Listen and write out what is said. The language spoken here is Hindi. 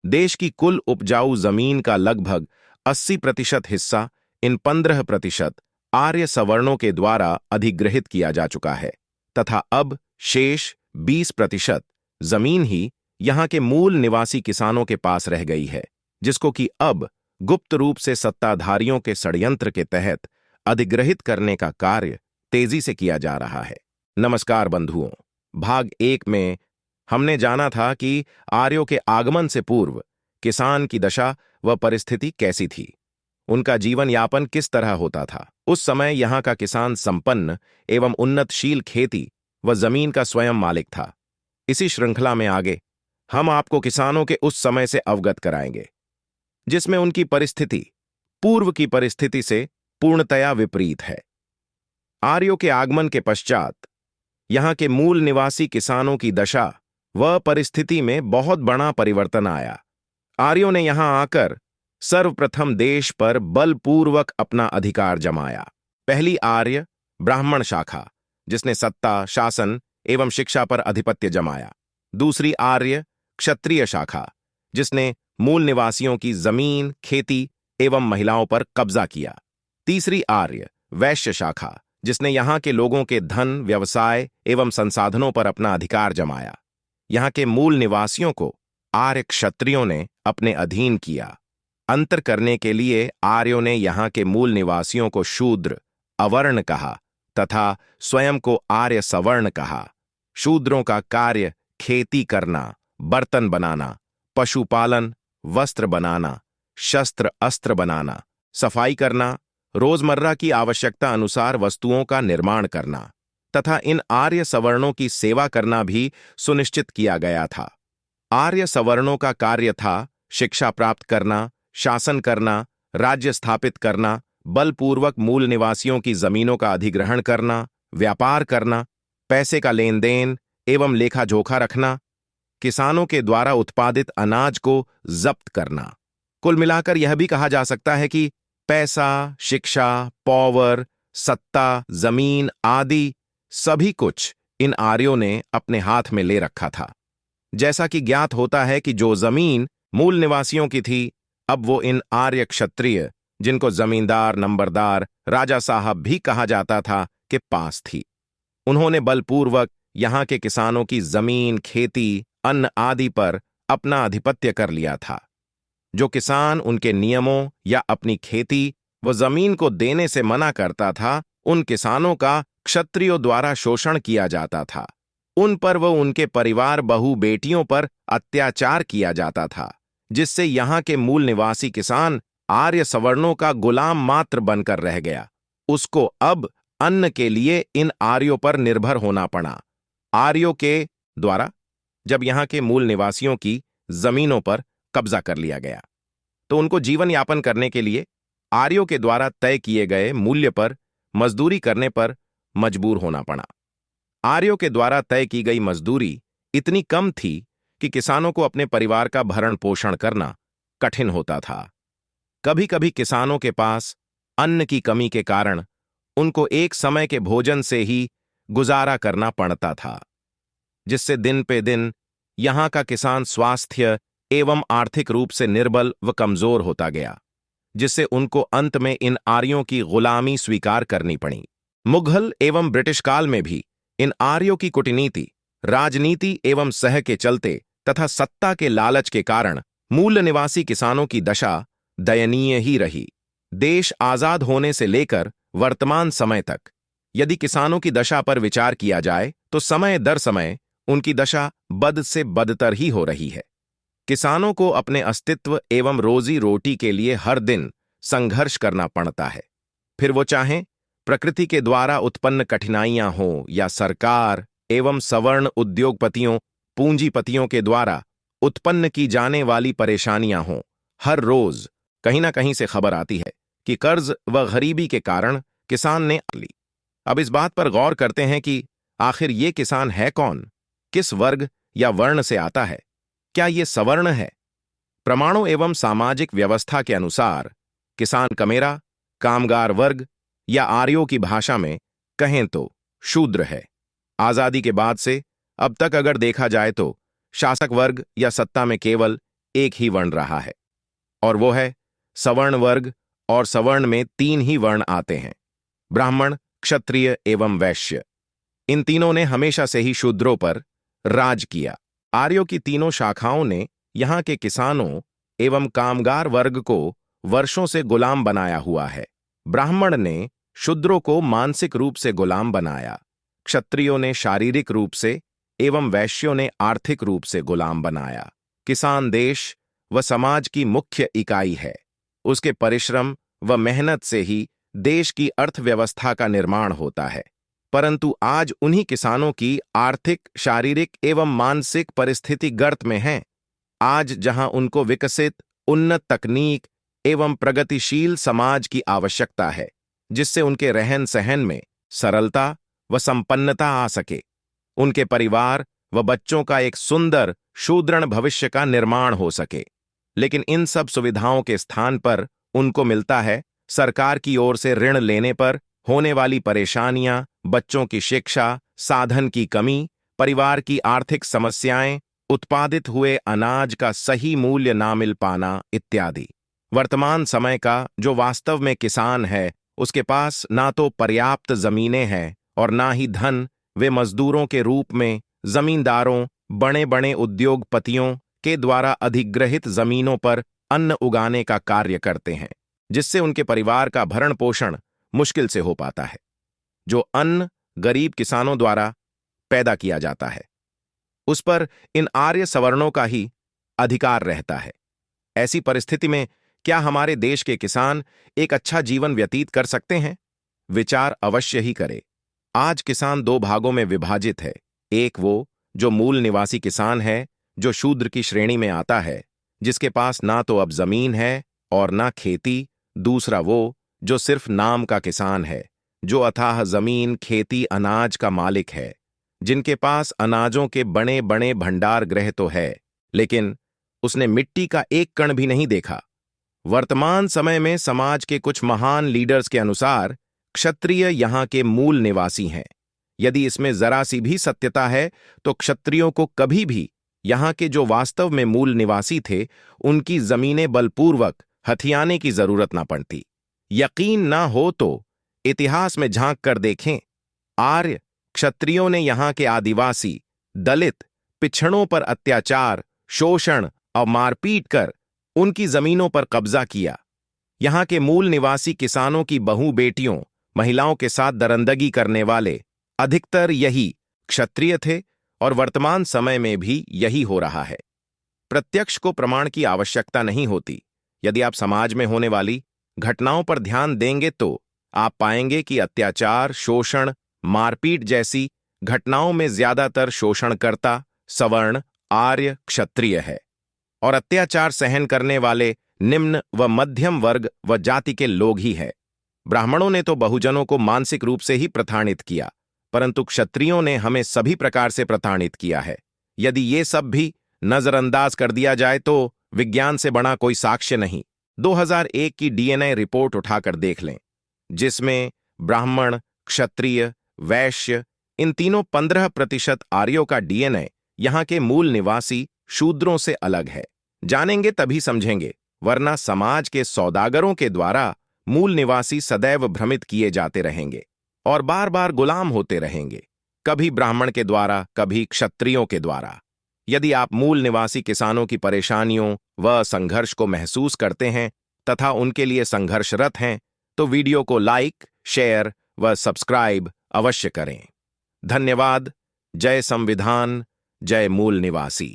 देश की कुल उपजाऊ जमीन का लगभग 80% हिस्सा इन 15% आर्य सवर्णों के द्वारा अधिग्रहित किया जा चुका है तथा अब शेष 20% जमीन ही यहाँ के मूल निवासी किसानों के पास रह गई है, जिसको कि अब गुप्त रूप से सत्ताधारियों के षड्यंत्र के तहत अधिग्रहित करने का कार्य तेजी से किया जा रहा है। नमस्कार बंधुओं, भाग 1 में हमने जाना था कि आर्यों के आगमन से पूर्व किसान की दशा व परिस्थिति कैसी थी, उनका जीवन यापन किस तरह होता था। उस समय यहाँ का किसान संपन्न एवं उन्नतशील खेती व जमीन का स्वयं मालिक था। इसी श्रृंखला में आगे हम आपको किसानों के उस समय से अवगत कराएंगे जिसमें उनकी परिस्थिति पूर्व की परिस्थिति से पूर्णतया विपरीत है। आर्यों के आगमन के पश्चात यहाँ के मूल निवासी किसानों की दशा व परिस्थिति में बहुत बड़ा परिवर्तन आया। आर्यों ने यहाँ आकर सर्वप्रथम देश पर बलपूर्वक अपना अधिकार जमाया। पहली आर्य ब्राह्मण शाखा, जिसने सत्ता, शासन एवं शिक्षा पर आधिपत्य जमाया। दूसरी आर्य क्षत्रिय शाखा, जिसने मूल निवासियों की जमीन, खेती एवं महिलाओं पर कब्जा किया। तीसरी आर्य वैश्य शाखा, जिसने यहाँ के लोगों के धन, व्यवसाय एवं संसाधनों पर अपना अधिकार जमाया। यहाँ के मूल निवासियों को आर्य क्षत्रियों ने अपने अधीन किया। अंतर करने के लिए आर्यों ने यहाँ के मूल निवासियों को शूद्र, अवर्ण कहा तथा स्वयं को आर्य सवर्ण कहा। शूद्रों का कार्य खेती करना, बर्तन बनाना, पशुपालन, वस्त्र बनाना, शस्त्र अस्त्र बनाना, सफाई करना, रोजमर्रा की आवश्यकता अनुसार वस्तुओं का निर्माण करना तथा इन आर्य सवर्णों की सेवा करना भी सुनिश्चित किया गया था। आर्य सवर्णों का कार्य था शिक्षा प्राप्त करना, शासन करना, राज्य स्थापित करना, बलपूर्वक मूल निवासियों की जमीनों का अधिग्रहण करना, व्यापार करना, पैसे का लेन देन एवं लेखा जोखा रखना, किसानों के द्वारा उत्पादित अनाज को जब्त करना। कुल मिलाकर यह भी कहा जा सकता है कि पैसा, शिक्षा, पॉवर, सत्ता, जमीन आदि सभी कुछ इन आर्यों ने अपने हाथ में ले रखा था। जैसा कि ज्ञात होता है कि जो जमीन मूल निवासियों की थी, अब वो इन आर्य क्षत्रिय, जिनको जमींदार, नंबरदार, राजा साहब भी कहा जाता था, के पास थी। उन्होंने बलपूर्वक यहाँ के किसानों की जमीन, खेती, अन्न आदि पर अपना आधिपत्य कर लिया था। जो किसान उनके नियमों या अपनी खेती व जमीन को देने से मना करता था, उन किसानों का क्षत्रियों द्वारा शोषण किया जाता था। उन पर व उनके परिवार, बहू बेटियों पर अत्याचार किया जाता था, जिससे यहाँ के मूल निवासी किसान आर्य सवर्णों का गुलाम मात्र बनकर रह गया। उसको अब अन्न के लिए इन आर्यों पर निर्भर होना पड़ा। आर्यों के द्वारा जब यहाँ के मूल निवासियों की जमीनों पर कब्जा कर लिया गया, तो उनको जीवन यापन करने के लिए आर्यों के द्वारा तय किए गए मूल्य पर मजदूरी करने पर मजबूर होना पड़ा। आर्यों के द्वारा तय की गई मजदूरी इतनी कम थी कि किसानों को अपने परिवार का भरण पोषण करना कठिन होता था। कभी कभी किसानों के पास अन्न की कमी के कारण उनको एक समय के भोजन से ही गुजारा करना पड़ता था, जिससे दिन पे दिन यहाँ का किसान स्वास्थ्य एवं आर्थिक रूप से निर्बल व कमजोर होता गया, जिससे उनको अंत में इन आर्यों की गुलामी स्वीकार करनी पड़ी। मुगल एवं ब्रिटिश काल में भी इन आर्यों की कूटनीति, राजनीति एवं सह के चलते तथा सत्ता के लालच के कारण मूल निवासी किसानों की दशा दयनीय ही रही। देश आजाद होने से लेकर वर्तमान समय तक यदि किसानों की दशा पर विचार किया जाए तो समय दर समय उनकी दशा बद से बदतर ही हो रही है। किसानों को अपने अस्तित्व एवं रोजी रोटी के लिए हर दिन संघर्ष करना पड़ता है, फिर वो चाहें प्रकृति के द्वारा उत्पन्न कठिनाइयां हों या सरकार एवं सवर्ण उद्योगपतियों, पूंजीपतियों के द्वारा उत्पन्न की जाने वाली परेशानियां हों। हर रोज कहीं ना कहीं से खबर आती है कि कर्ज व गरीबी के कारण किसान ने ली। अब इस बात पर गौर करते हैं कि आखिर ये किसान है कौन, किस वर्ग या वर्ण से आता है, क्या ये सवर्ण है? प्रमाणों एवं सामाजिक व्यवस्था के अनुसार किसान कमेरा, कामगार वर्ग या आर्यों की भाषा में कहें तो शूद्र है। आजादी के बाद से अब तक अगर देखा जाए तो शासक वर्ग या सत्ता में केवल एक ही वर्ण रहा है, और वो है सवर्ण वर्ग। और सवर्ण में 3 ही वर्ण आते हैं, ब्राह्मण, क्षत्रिय एवं वैश्य। इन तीनों ने हमेशा से ही शूद्रों पर राज किया। आर्यों की तीनों शाखाओं ने यहाँ के किसानों एवं कामगार वर्ग को वर्षों से गुलाम बनाया हुआ है। ब्राह्मण ने शूद्रों को मानसिक रूप से गुलाम बनाया, क्षत्रियों ने शारीरिक रूप से एवं वैश्यों ने आर्थिक रूप से गुलाम बनाया। किसान देश व समाज की मुख्य इकाई है। उसके परिश्रम व मेहनत से ही देश की अर्थव्यवस्था का निर्माण होता है। परंतु आज उन्हीं किसानों की आर्थिक, शारीरिक एवं मानसिक परिस्थिति गर्त में है। आज जहां उनको विकसित, उन्नत तकनीक एवं प्रगतिशील समाज की आवश्यकता है, जिससे उनके रहन सहन में सरलता व संपन्नता आ सके, उनके परिवार व बच्चों का एक सुंदर, सुदृढ़ भविष्य का निर्माण हो सके। लेकिन इन सब सुविधाओं के स्थान पर उनको मिलता है सरकार की ओर से ऋण लेने पर होने वाली परेशानियां, बच्चों की शिक्षा, साधन की कमी, परिवार की आर्थिक समस्याएं, उत्पादित हुए अनाज का सही मूल्य ना मिल पाना इत्यादि। वर्तमान समय का जो वास्तव में किसान है, उसके पास ना तो पर्याप्त जमीनें हैं और ना ही धन। वे मजदूरों के रूप में जमींदारों, बड़े बड़े उद्योगपतियों के द्वारा अधिग्रहित जमीनों पर अन्न उगाने का कार्य करते हैं, जिससे उनके परिवार का भरण पोषण मुश्किल से हो पाता है। जो अन्न गरीब किसानों द्वारा पैदा किया जाता है, उस पर इन आर्य सवर्णों का ही अधिकार रहता है। ऐसी परिस्थिति में क्या हमारे देश के किसान एक अच्छा जीवन व्यतीत कर सकते हैं? विचार अवश्य ही करें। आज किसान 2 भागों में विभाजित है। एक वो जो मूल निवासी किसान है, जो शूद्र की श्रेणी में आता है, जिसके पास ना तो अब जमीन है और ना खेती। दूसरा वो जो सिर्फ नाम का किसान है, जो अथाह जमीन, खेती, अनाज का मालिक है, जिनके पास अनाजों के बड़े बड़े भंडार गृह तो है, लेकिन उसने मिट्टी का एक कण भी नहीं देखा। वर्तमान समय में समाज के कुछ महान लीडर्स के अनुसार क्षत्रिय यहाँ के मूल निवासी हैं। यदि इसमें जरा सी भी सत्यता है तो क्षत्रियों को कभी भी यहाँ के जो वास्तव में मूल निवासी थे, उनकी जमीनें बलपूर्वक हथियाने की जरूरत ना पड़ती। यकीन ना हो तो इतिहास में झांक कर देखें। आर्य क्षत्रियों ने यहाँ के आदिवासी, दलित, पिछड़ों पर अत्याचार, शोषण और मारपीट कर उनकी जमीनों पर कब्जा किया। यहाँ के मूल निवासी किसानों की बहू बेटियों, महिलाओं के साथ दरंदगी करने वाले अधिकतर यही क्षत्रिय थे और वर्तमान समय में भी यही हो रहा है। प्रत्यक्ष को प्रमाण की आवश्यकता नहीं होती। यदि आप समाज में होने वाली घटनाओं पर ध्यान देंगे तो आप पाएंगे कि अत्याचार, शोषण, मारपीट जैसी घटनाओं में ज्यादातर शोषणकर्ता सवर्ण, आर्य, क्षत्रिय है और अत्याचार सहन करने वाले निम्न व मध्यम वर्ग व जाति के लोग ही है। ब्राह्मणों ने तो बहुजनों को मानसिक रूप से ही प्रताड़ित किया, परंतु क्षत्रियों ने हमें सभी प्रकार से प्रताड़ित किया है। यदि ये सब भी नजरअंदाज कर दिया जाए तो विज्ञान से बड़ा कोई साक्ष्य नहीं। 2001 की डीएनए रिपोर्ट उठाकर देख लें, जिसमें ब्राह्मण, क्षत्रिय, वैश्य इन तीनों 15% आर्यों का डीएनए यहाँ के मूल निवासी शूद्रों से अलग है। जानेंगे तभी समझेंगे, वरना समाज के सौदागरों के द्वारा मूल निवासी सदैव भ्रमित किए जाते रहेंगे और बार बार गुलाम होते रहेंगे, कभी ब्राह्मण के द्वारा, कभी क्षत्रियों के द्वारा। यदि आप मूल निवासी किसानों की परेशानियों व संघर्ष को महसूस करते हैं तथा उनके लिए संघर्षरत हैं, तो वीडियो को लाइक, शेयर व सब्सक्राइब अवश्य करें। धन्यवाद। जय संविधान, जय मूल निवासी।